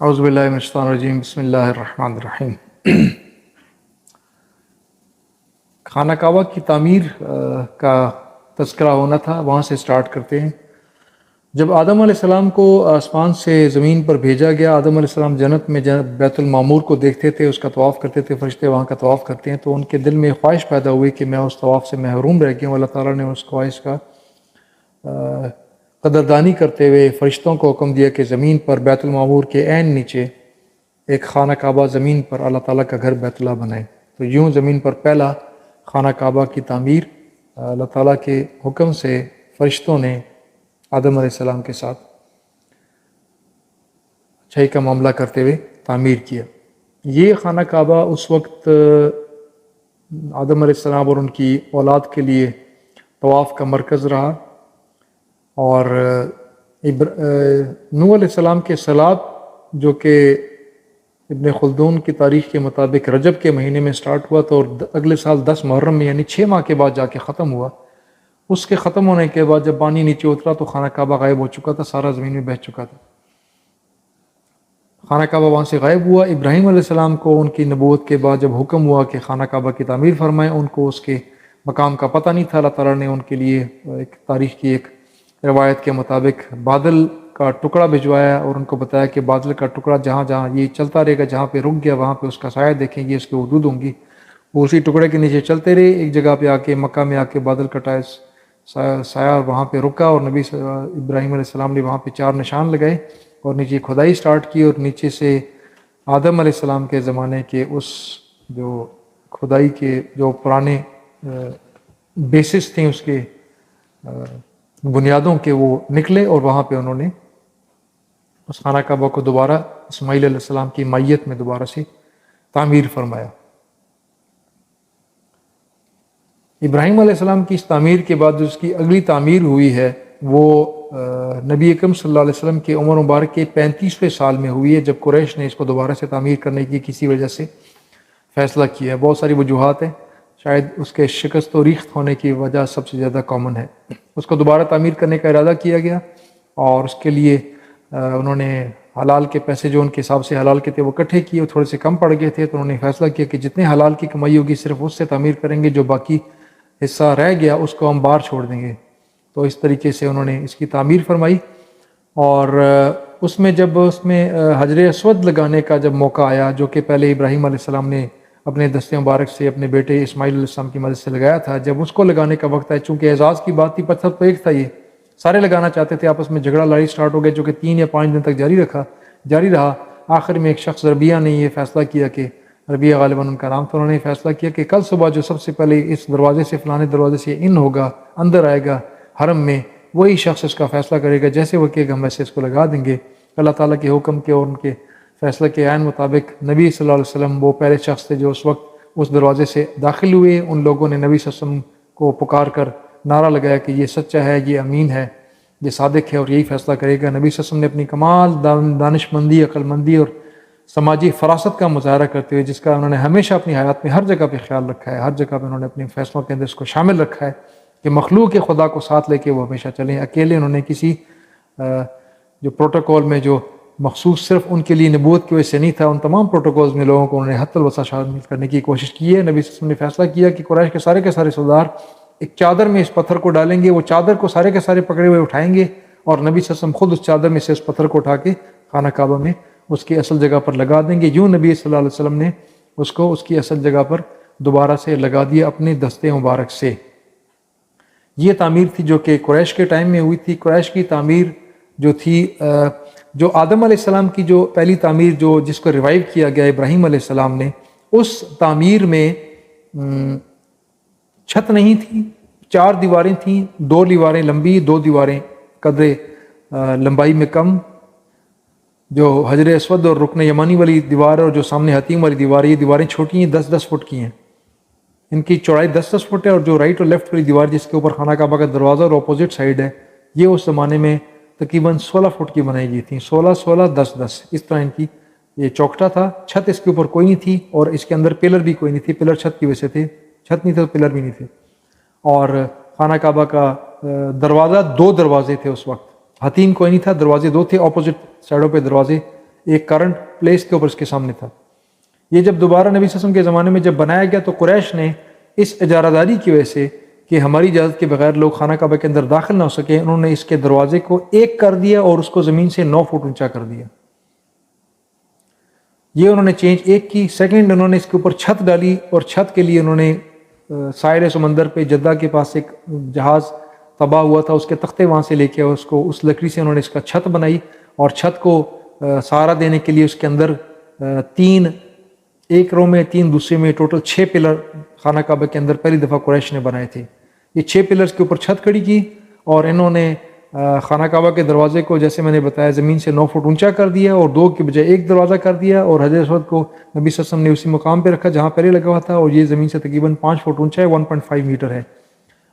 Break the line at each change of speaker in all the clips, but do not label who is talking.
اعوذ باللہ من الشیطان الرجیم بسم اللہ الرحمن الرحیم۔ خانہ کعبہ کی تعمیر کا تذکرہ ہونا تھا، وہاں سے سٹارٹ کرتے ہیں۔ جب آدم علیہ السلام کو آسمان سے زمین پر بھیجا گیا، آدم علیہ السلام جنت میں بیت المعمور کو دیکھتے تھے، اس کا طواف کرتے تھے، فرشتے وہاں کا طواف کرتے ہیں، تو ان کے دل میں خواہش پیدا ہوئی کہ میں اس طواف سے محروم رہ گیا ہوں۔ اللہ تعالیٰ نے اس خواہش کا قدردانی کرتے ہوئے فرشتوں کو حکم دیا کہ زمین پر بیت المعمور کے عین نیچے ایک خانہ کعبہ زمین پر اللہ تعالیٰ کا گھر بیت اللہ بنائے۔ تو یوں زمین پر پہلا خانہ کعبہ کی تعمیر اللہ تعالیٰ کے حکم سے فرشتوں نے آدم علیہ السلام کے ساتھ اچھائی کا معاملہ کرتے ہوئے تعمیر کیا۔ یہ خانہ کعبہ اس وقت آدم علیہ السلام اور ان کی اولاد کے لیے طواف کا مرکز رہا، اور نوح علیہ السلام کے صلات جو کہ ابن خلدون کی تاریخ کے مطابق رجب کے مہینے میں سٹارٹ ہوا، تو اگلے سال 10 محرم میں یعنی 6 ماہ کے بعد جا کے ختم ہوا۔ اس کے ختم ہونے کے بعد جب پانی نیچے اترا تو خانہ کعبہ غائب ہو چکا تھا، سارا زمین میں بہہ چکا تھا۔ خانہ کعبہ وہاں سے غائب ہوا۔ ابراہیم علیہ السلام کو ان کی نبوت کے بعد جب حکم ہوا کہ خانہ کعبہ کی تعمیر فرمائیں، ان کو اس کے مقام کا پتہ نہیں تھا۔ اللہ تعالیٰ نے ان کے لیے ایک تاریخ کی ایک روایت کے مطابق بادل کا ٹکڑا بھجوایا اور ان کو بتایا کہ بادل کا ٹکڑا جہاں جہاں یہ چلتا رہے گا، جہاں پہ رک گیا وہاں پہ اس کا سایہ دیکھیں گے، اس کے حدود ہوں گی۔ وہ اسی ٹکڑے کے نیچے چلتے رہے، ایک جگہ پہ آ کے مکہ میں آ کے بادل کٹائے، سایہ وہاں پہ رکا، اور نبی ابراہیم علیہ السلام نے وہاں پہ 4 نشان لگائے اور نیچے کھدائی سٹارٹ کی، اور نیچے سے آدم علیہ السلام کے زمانے کے اس جو کھدائی کے جو پرانے بیسس تھیں، اس کے بنیادوں کے، وہ نکلے، اور وہاں پہ انہوں نے اس خانہ کعبہ کو دوبارہ اسماعیل علیہ السلام کی مائیت میں دوبارہ سے تعمیر فرمایا۔ ابراہیم علیہ السلام کی اس تعمیر کے بعد جو اس کی اگلی تعمیر ہوئی ہے وہ نبی اکرم صلی اللہ علیہ وسلم کی عمر مبارک کے 35ویں سال میں ہوئی ہے، جب قریش نے اس کو دوبارہ سے تعمیر کرنے کی کسی وجہ سے فیصلہ کیا ہے۔ بہت ساری وجوہات ہیں، شاید اس کے شکست و ریخت ہونے کی وجہ سب سے زیادہ کامن ہے۔ اس کو دوبارہ تعمیر کرنے کا ارادہ کیا گیا، اور اس کے لیے انہوں نے حلال کے پیسے جو ان کے حساب سے حلال کے تھے وہ اکٹھے کیے، وہ تھوڑے سے کم پڑ گئے تھے، تو انہوں نے فیصلہ کیا کہ جتنے حلال کی کمائی ہوگی صرف اس سے تعمیر کریں گے، جو باقی حصہ رہ گیا اس کو ہم باہر چھوڑ دیں گے۔ تو اس طریقے سے انہوں نے اس کی تعمیر فرمائی، اور اس میں جب اس میں حجر اسود لگانے کا جب موقع آیا، جو کہ پہلے ابراہیم علیہ السلام نے اپنے دست مبارک سے اپنے بیٹے اسماعیل علیہ السلام کی مدد سے لگایا تھا، جب اس کو لگانے کا وقت آیا، چونکہ اعزاز کی بات تھی، پتھر تو ایک تھا، یہ سارے لگانا چاہتے تھے، آپس میں جھگڑا لڑائی سٹارٹ ہو گیا، جو کہ 3 یا 5 دن تک جاری رہا۔ آخر میں ایک شخص ربیہ نے یہ فیصلہ کیا کہ ربیہ غالباً ان کا نام تھا، انہوں نے فیصلہ کیا کہ کل صبح جو سب سے پہلے اس دروازے سے فلانے دروازے سے ان ہوگا، اندر آئے گا حرم میں، وہی شخص اس کا فیصلہ کرے گا، جیسے وہ کہے گا ہم ویسے اس کو لگا دیں گے۔ اللہ تعالیٰ کے حکم کے اور ان کے فیصلے کے عین مطابق نبی صلی اللہ علیہ وسلم وہ پہلے شخص تھے جو اس وقت اس دروازے سے داخل ہوئے۔ ان لوگوں نے نبی صلی اللہ علیہ وسلم کو پکار کر نعرہ لگایا کہ یہ سچا ہے، یہ امین ہے، یہ صادق ہے، اور یہی فیصلہ کرے گا۔ نبی صلی اللہ علیہ وسلم نے اپنی کمال دانش مندی، عقل مندی اور سماجی فراست کا مظاہرہ کرتے ہوئے، جس کا انہوں نے ہمیشہ اپنی حیات میں ہر جگہ پہ خیال رکھا ہے، ہر جگہ پہ انہوں نے اپنے فیصلوں کے اندر اس کو شامل رکھا ہے کہ مخلوق کے خدا کو ساتھ لے کے وہ ہمیشہ چلیں۔ اکیلے انہوں نے کسی جو پروٹوکول میں جو مخصوص صرف ان کے لیے نبوت کی وجہ سے نہیں تھا، ان تمام پروٹوکولز میں لوگوں کو انہوں نے حت الوسع شامل کرنے کی کوشش کی ہے۔ نبی صلی اللہ علیہ وسلم نے فیصلہ کیا کہ قریش کے سارے سردار ایک چادر میں اس پتھر کو ڈالیں گے، وہ چادر کو سارے کے سارے پکڑے ہوئے اٹھائیں گے، اور نبی صلی اللہ علیہ وسلم خود اس چادر میں سے اس پتھر کو اٹھا کے خانہ کعبہ میں اس کی اصل جگہ پر لگا دیں گے۔ یوں نبی صلی اللہ علیہ وسلم نے اس کو اس کی اصل جگہ پر دوبارہ سے لگا دیا اپنے دستے مبارک سے۔ یہ تعمیر تھی جو کہ قریش کے ٹائم میں ہوئی تھی۔ قریش کی تعمیر جو تھی، جو آدم علیہ السلام کی جو پہلی تعمیر جو جس کو ریوائیو کیا گیا ابراہیم علیہ السلام نے، اس تعمیر میں چھت نہیں تھی، 4 دیواریں تھیں، 2 دیواریں لمبی، 2 دیواریں قدرے لمبائی میں کم۔ جو حجر اسود اور رکن یمانی والی دیوار اور جو سامنے حتیم والی دیوار، یہ دیواریں چھوٹی ہیں، 10-10 فٹ کی ہیں، ان کی چوڑائی 10-10 فٹ ہے، اور جو رائٹ اور لیفٹ والی دیوار جس کے اوپر خانہ کعبہ کا دروازہ اور اپوزٹ سائڈ ہے، یہ اس زمانے میں تقریباً 16 فٹ کی بنائی گئی تھیں، 16-16 10-10 اس طرح ان کی یہ چوکٹا تھا۔ چھت اس کے اوپر کوئی نہیں تھی، اور اس کے اندر پلر بھی کوئی نہیں تھی، پلر چھت کی وجہ سے تھے، چھت نہیں تھا تو پلر بھی نہیں تھے۔ اور خانہ کعبہ کا دروازہ 2 دروازے تھے اس وقت، حتیم کوئی نہیں تھا، دروازے 2 تھے، اپوزٹ سائڈوں پہ دروازے ایک کرنٹ پلیس کے اوپر اس کے سامنے تھا۔ یہ جب دوبارہ نبی صلی اللہ علیہ وسلم کے زمانے میں جب بنایا گیا تو قریش نے اس اجارہ داری کی وجہ سے کہ ہماری اجازت کے بغیر لوگ خانہ کعبہ کے اندر داخل نہ ہو سکے، انہوں نے اس کے دروازے کو ایک کر دیا اور اس کو زمین سے 9 فٹ اونچا کر دیا۔ یہ انہوں نے چینج ایک کی۔ سیکنڈ، انہوں نے اس کے اوپر چھت ڈالی اور چھت کے لیے انہوں نے ساحل سمندر پہ جدہ کے پاس ایک جہاز تباہ ہوا تھا، اس کے تختے وہاں سے لے کے اس کو اس لکڑی سے انہوں نے اس کا چھت بنائی، اور چھت کو سہارا دینے کے لیے اس کے اندر 3 ایک رو میں 3 دوسرے میں ٹوٹل 6 پلر خانہ کعبہ کے اندر پہلی دفعہ قریش نے بنائے تھے۔ یہ 6 پلرز کے اوپر چھت کھڑی کی اور انہوں نے خانہ کعبہ کے دروازے کو جیسے میں نے بتایا زمین سے 9 فٹ اونچا کر دیا اور 2 کے بجائے 1 دروازہ کر دیا، اور حجر اسود کو نبی صلی اللہ علیہ وسلم نے اسی مقام پہ رکھا جہاں پہلے لگا ہوا تھا، اور یہ زمین سے تقریباً 5 فٹ اونچا ہے، 1.5 میٹر ہے۔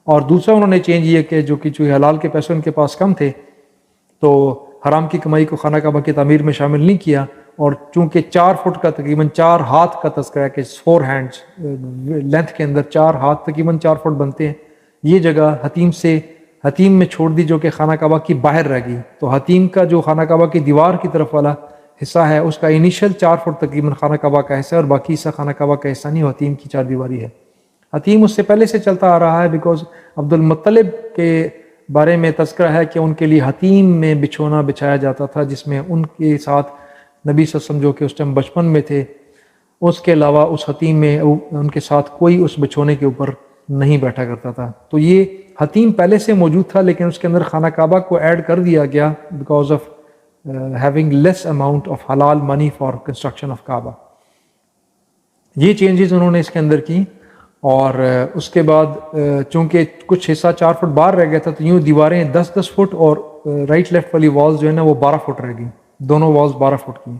اور دوسرا انہوں نے چینج یہ کہ جو کہ چونکہ حلال کے پیسے ان کے پاس کم تھے تو حرام کی کمائی کو خانہ کعبہ کی تعمیر میں شامل نہیں کیا، اور چونکہ 4 فٹ کا تقریباً 4 ہاتھ کا تذکرہ ہے کہ 4 ہینڈز لینتھ کے اندر 4 ہاتھ تقریباً 4 فٹ بنتے ہیں، یہ جگہ حتیم میں چھوڑ دی جو کہ خانہ کعبہ کی باہر رہ گئی۔ تو حتیم کا جو خانہ کعبہ کی دیوار کی طرف والا حصہ ہے اس کا انیشل 4 فٹ تقریباً خانہ کعبہ کا حصہ ہے، اور باقی حصہ خانہ کعبہ کا حصہ نہیں، حتیم کی 4 دیواری ہے۔ حتیم اس سے پہلے سے چلتا آ رہا ہے، بیکاز عبد المطلب کے بارے میں تذکرہ ہے کہ ان کے لیے حتیم میں بچھونا بچھایا جاتا تھا، جس میں ان کے ساتھ نبی صلی اللہ علیہ وسلم جو کہ اس ٹائم بچپن میں تھے، اس کے علاوہ اس حتیم میں ان کے ساتھ کوئی اس بچھونے کے اوپر نہیں بیٹھا کرتا تھا۔ تو یہ حتیم پہلے سے موجود تھا، لیکن اس کے اندر خانہ کعبہ کو ایڈ کر دیا گیا because of having less amount of حلال منی فار کنسٹرکشن آف کعبہ۔ یہ چینجز انہوں نے اس کے اندر کی، اور اس کے بعد چونکہ کچھ حصہ 4 فٹ باہر رہ گیا تھا تو یوں دیواریں 10 فٹ اور رائٹ لیفٹ والی والز جو ہے نا وہ 12 فٹ رہ گئی، دونوں والز 12 فٹ کی۔